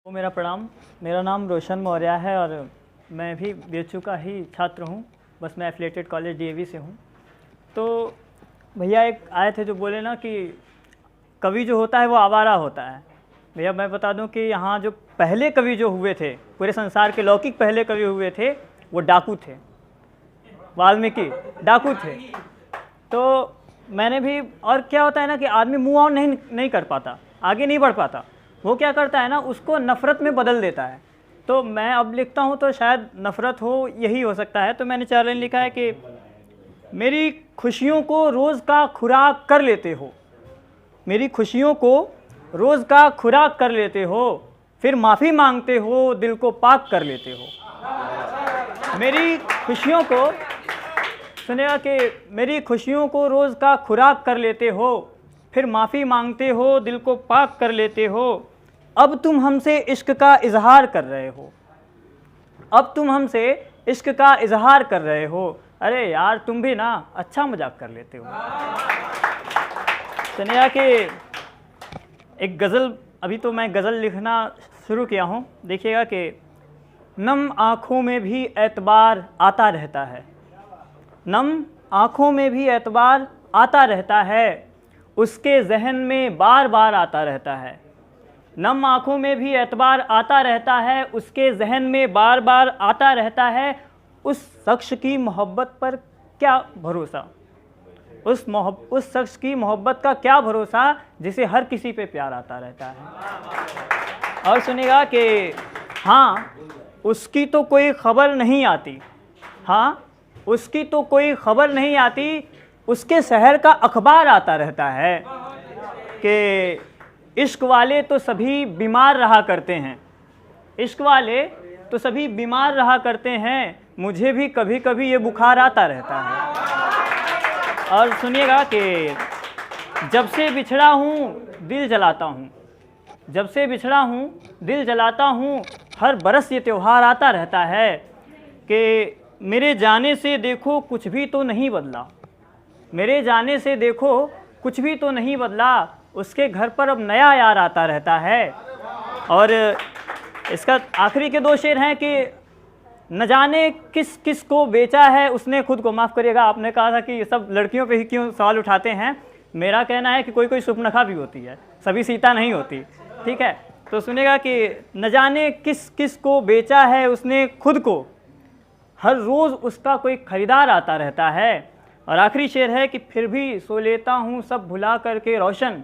वो मेरा प्रणाम। मेरा नाम रोशन मौर्य है और मैं भी बीएचयू का ही छात्र हूँ। बस मैं एफिलिएटेड कॉलेज डीएवी से हूँ। तो भैया एक आए थे जो बोले ना कि कवि जो होता है वो आवारा होता है। भैया मैं बता दूं कि यहाँ जो पहले कवि जो हुए थे, पूरे संसार के लौकिक पहले कवि हुए थे, वो डाकू थे। वाल्मीकि डाकू थे। तो मैंने भी, और क्या होता है ना कि आदमी मूव ऑन नहीं कर पाता, आगे नहीं बढ़ पाता। वो क्या करता है ना, उसको नफ़रत में बदल देता है। तो मैं अब लिखता हूँ तो शायद नफ़रत हो, यही हो सकता है। तो मैंने 4 लाइन लिखा है कि मेरी खुशियों को रोज़ का खुराक कर लेते हो, मेरी खुशियों को रोज़ का खुराक कर लेते हो, फिर माफ़ी मांगते हो, दिल को पाक कर लेते हो। मेरी खुशियों को सुनेगा कि मेरी खुशियों को रोज़ का खुराक कर लेते हो, फिर माफ़ी मांगते हो, दिल को पाक कर लेते हो। अब तुम हमसे इश्क का इजहार कर रहे हो, अब तुम हमसे इश्क का इजहार कर रहे हो। अरे यार तुम भी ना अच्छा मजाक कर लेते हो। सुनिए कि एक गज़ल, अभी तो मैं गज़ल लिखना शुरू किया हूँ। देखिएगा कि नम आँखों में भी एतबार आता रहता है, नम आँखों में भी एतबार आता रहता है, उसके जहन में बार बार आता रहता है। नम आँखों में भी एतबार आता रहता है, उसके जहन में बार बार आता रहता है। उस शख्स की मोहब्बत पर क्या भरोसा, उस शख्स की मोहब्बत का क्या भरोसा जिसे हर किसी पे प्यार आता रहता है। और सुनिएगा कि हाँ उसकी तो कोई खबर नहीं आती, हाँ उसकी तो कोई खबर नहीं आती, उसके शहर का अखबार आता रहता है। कि इश्क वाले तो सभी बीमार रहा करते हैं, इश्क वाले तो सभी बीमार रहा करते हैं, मुझे भी कभी कभी ये बुखार आता रहता है। और सुनिएगा कि जब से बिछड़ा हूँ दिल जलाता हूँ, जब से बिछड़ा हूँ दिल जलाता हूँ, हर बरस ये त्यौहार आता रहता है। कि मेरे जाने से देखो कुछ भी तो नहीं बदला, मेरे जाने से देखो कुछ भी तो नहीं बदला, उसके घर पर अब नया यार आता रहता है। और इसका आखिरी के 2 शेर हैं कि न जाने किस किस को बेचा है उसने खुद को। माफ़ करिएगा, आपने कहा था कि ये सब लड़कियों पे ही क्यों सवाल उठाते हैं। मेरा कहना है कि कोई कोई सुपनखा भी होती है, सभी सीता नहीं होती, ठीक है। तो सुनेगा कि न जाने किस किस को बेचा है उसने खुद को, हर रोज़ उसका कोई ख़रीदार आता रहता है। और आखिरी शेर है कि फिर भी सो लेता हूँ सब भुला करके रोशन,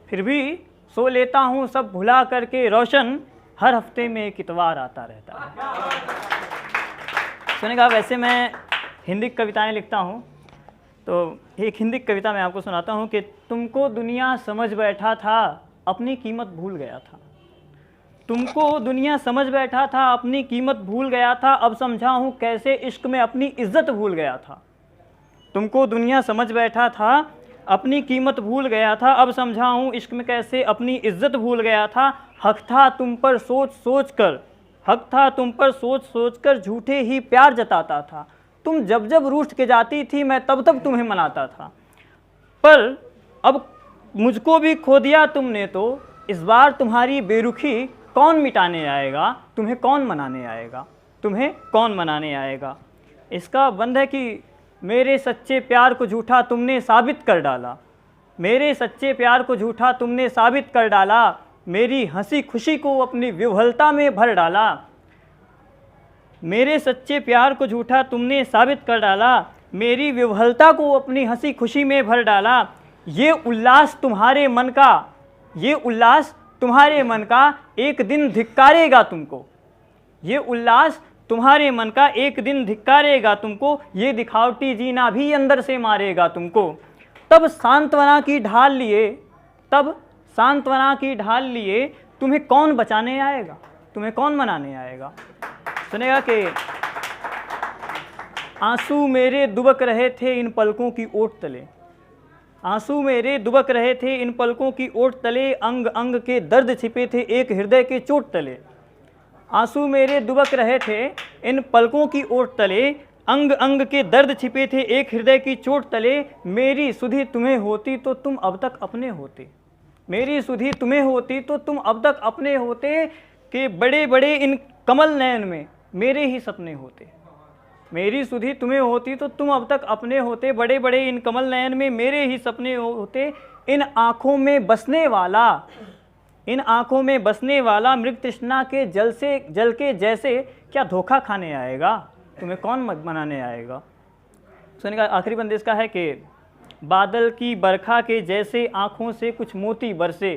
फिर भी सो लेता हूँ सब भुला करके रोशन, हर हफ्ते में एक इतवार आता रहता है। सुनेगा, वैसे मैं हिंदी कविताएं लिखता हूँ, तो एक हिंदी कविता मैं आपको सुनाता हूँ कि तुमको दुनिया समझ बैठा था, अपनी कीमत भूल गया था, तुमको दुनिया समझ बैठा था, अपनी कीमत भूल गया था, अब समझा हूँ कैसे इश्क में अपनी इज्जत भूल गया था। तुमको दुनिया समझ बैठा था, अपनी कीमत भूल गया था, अब समझा हूँ इश्क में कैसे अपनी इज्जत भूल गया था। हक था तुम पर सोच सोच कर, हक था तुम पर सोच सोच कर, झूठे ही प्यार जताता था। तुम जब जब रूठ के जाती थी मैं तब तब तुम्हें मनाता था, पर अब मुझको भी खो दिया तुमने, तो इस बार तुम्हारी बेरुखी कौन मिटाने आएगा, तुम्हें कौन मनाने आएगा, तुम्हें कौन मनाने आएगा। इसका बंद है कि मेरे सच्चे प्यार को झूठा तुमने साबित कर डाला, मेरे सच्चे प्यार को झूठा तुमने साबित कर डाला, मेरी हंसी खुशी को अपनी विह्वलता में भर डाला। मेरे सच्चे प्यार को झूठा तुमने साबित कर डाला, मेरी विह्वलता को अपनी हंसी खुशी में भर डाला। ये उल्लास तुम्हारे मन का, ये उल्लास तुम्हारे मन का एक दिन धिक्कारेगा तुमको, ये उल्लास तुम्हारे मन का एक दिन धिक्कारेगा तुमको, ये दिखावटी जीना भी अंदर से मारेगा तुमको। तब सांत्वना की ढाल लिए, तब सांत्वना की ढाल लिए, तुम्हें कौन बचाने आएगा, तुम्हें कौन मनाने आएगा। सुनेगा कि आंसू मेरे दुबक रहे थे इन पलकों की ओट तले, आंसू मेरे दुबक रहे थे इन पलकों की ओट तले, अंग अंग के दर्द छिपे थे एक हृदय के चोट तले। आंसू मेरे दुबक रहे थे इन पलकों की ओट तले, अंग अंग के दर्द छिपे थे एक हृदय की चोट तले। मेरी सुधि तुम्हें होती तो तुम अब तक अपने होते, मेरी सुधि तुम्हें होती तो तुम अब तक अपने होते। कि बड़े बड़े इन कमल नयन में मेरे ही सपने होते, मेरी सुधि तुम्हें होती तो तुम अब तक अपने होते, बड़े बड़े इन कमल नयन में मेरे ही सपने होते, इन आँखों में बसने वाला, इन आँखों में बसने वाला मृग तृष्णा के जल के जैसे क्या धोखा खाने आएगा, तुम्हें कौन मनाने आएगा। सुनिए आखिरी बंदिश का है कि बादल की बरखा के जैसे आँखों से कुछ मोती बरसे,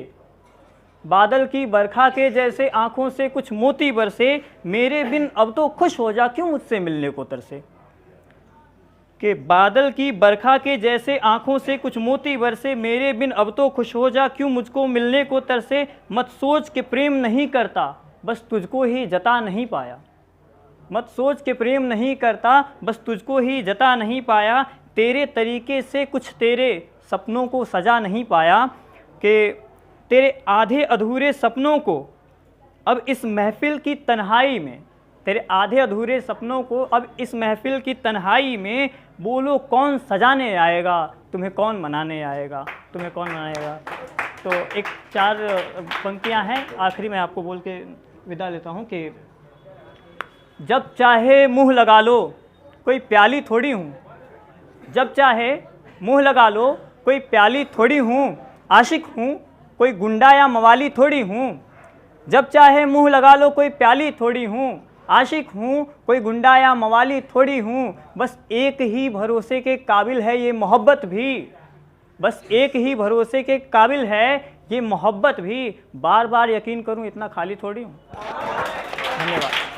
बादल की बरखा के जैसे आँखों से कुछ मोती बरसे, मेरे बिन अब तो खुश हो जा क्यों मुझसे मिलने को तरसे। कि बादल की बरखा के जैसे आँखों से कुछ मोती बरसे, मेरे बिन अब तो खुश हो जा क्यों मुझको मिलने को तरसे। मत सोच के प्रेम नहीं करता बस तुझको ही जता नहीं पाया, मत सोच के प्रेम नहीं करता बस तुझको ही जता नहीं पाया, तेरे तरीके से कुछ तेरे सपनों को सजा नहीं पाया। कि तेरे आधे अधूरे सपनों को अब इस महफिल की तन्हाई में, तेरे आधे अधूरे सपनों को अब इस महफिल की तन्हाई में, बोलो कौन सजाने आएगा, तुम्हें कौन मनाने आएगा, तुम्हें कौन मनाएगा। तो एक 4 पंक्तियां हैं, आखिरी मैं आपको बोल के विदा लेता हूं कि जब चाहे मुँह लगा लो कोई प्याली थोड़ी हूँ, जब चाहे मुँह लगा लो कोई प्याली थोड़ी हूँ, आशिक हूँ कोई गुंडा या मवाली थोड़ी हूँ। जब चाहे मुँह लगा लो कोई प्याली थोड़ी हूँ, आशिक हूँ कोई गुंडा या मवाली थोड़ी हूँ। बस एक ही भरोसे के काबिल है ये मोहब्बत भी, बस एक ही भरोसे के काबिल है ये मोहब्बत भी, बार बार यकीन करूँ इतना खाली थोड़ी हूँ। धन्यवाद।